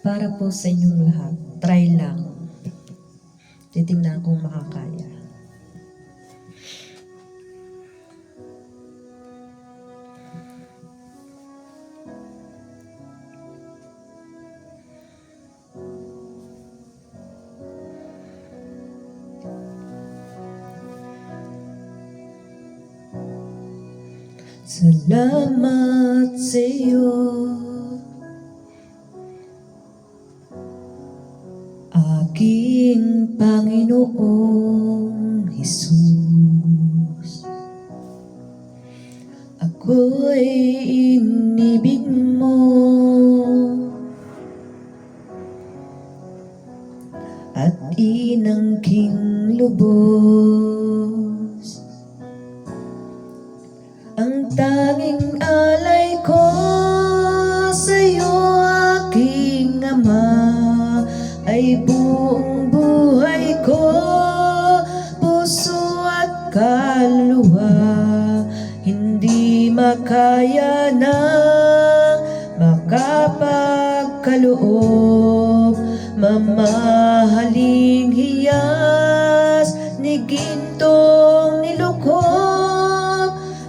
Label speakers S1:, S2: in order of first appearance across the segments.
S1: Para po sa inyong lahat, try lang. Titingnan kung makakaya. Salamat sa iyo, aking Panginoong Hesus. Ako'y inibig mo at inangking lubos. Ang tanging alay ko sa'yo, aking Ama, ay buong buhay ko, puso at kaluluwa. Hindi makaya na makapagkaloob, mamahaling hiyas ni gintong nilukob.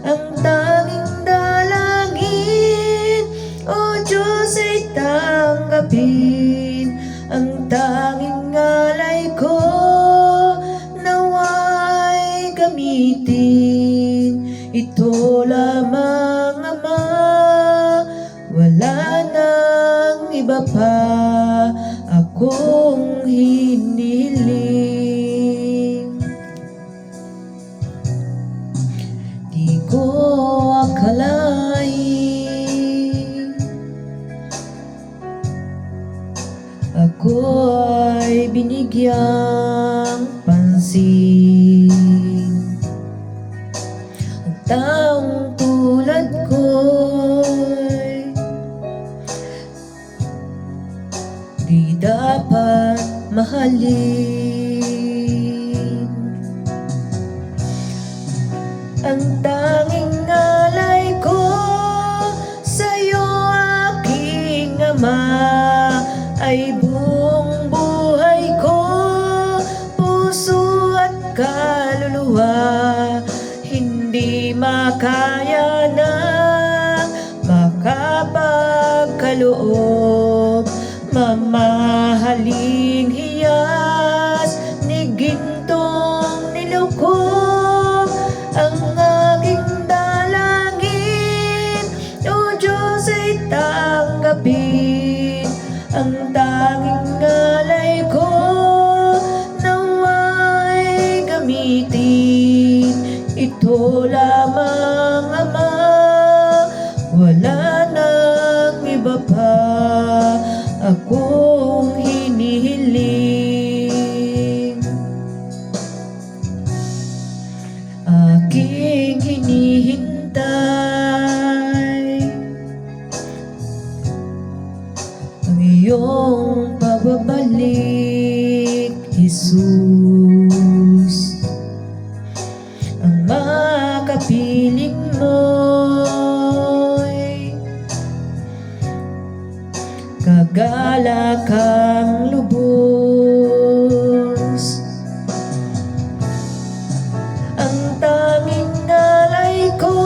S1: Ang tanging dalangin, O Diyos, ay tanggapin. Ang tanging alay ko, nawa'y gamitin. Ito lamang, Ama, wala nang iba pa akong hinihiling. Di ko akalain ako ay binigyang pansin. Ang taong tulad ko'y di dapat mahalin. Ang tanging alay ko sa'yo, aking Ama, ay buong buhay ko, puso at kaluluwa. Hindi makaya na makapagkaloob, mamahaling hiyas ni gintong nilukob. Ang aking dalangin, O Diyos, ay tanggapin. Ang tanging alay ko, nawa'y gamitin. Ito lamang, Ama, wala nang iba pa akong hinihiling. Aking hinihintay ang iyong pagbabalik, Jesus. Ang makapiling mo'y kagalak ang lubos. Ang tanging alay ko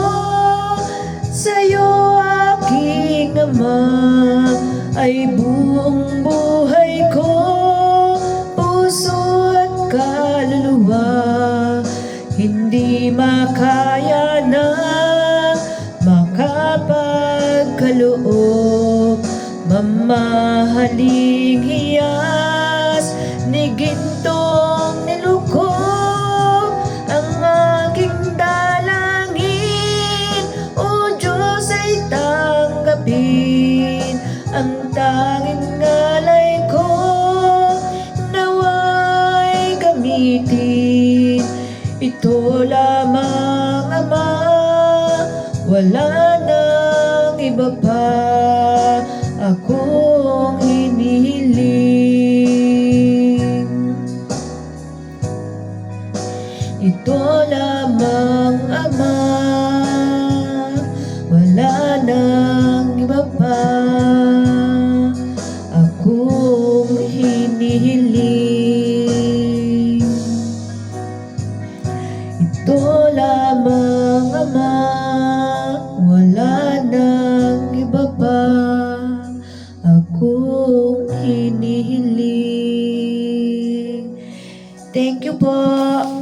S1: sa'yo, aking Ama, ay buong buhay ko, puso at kaluluwa. Hindi makaya na makapagkaloob, mamahaling hiyas ni gintong nilukob. Ang aking dalangin, O Diyos, ay tanggapin. Ang tanging alay ko, nawa'y gamitin. Ito lamang, Ama, wala nang iba pa akong hinihiling. Ito lamang, Ama, wala nang iba pa ako wala nang iba pa akong hinihiling. Thank you po.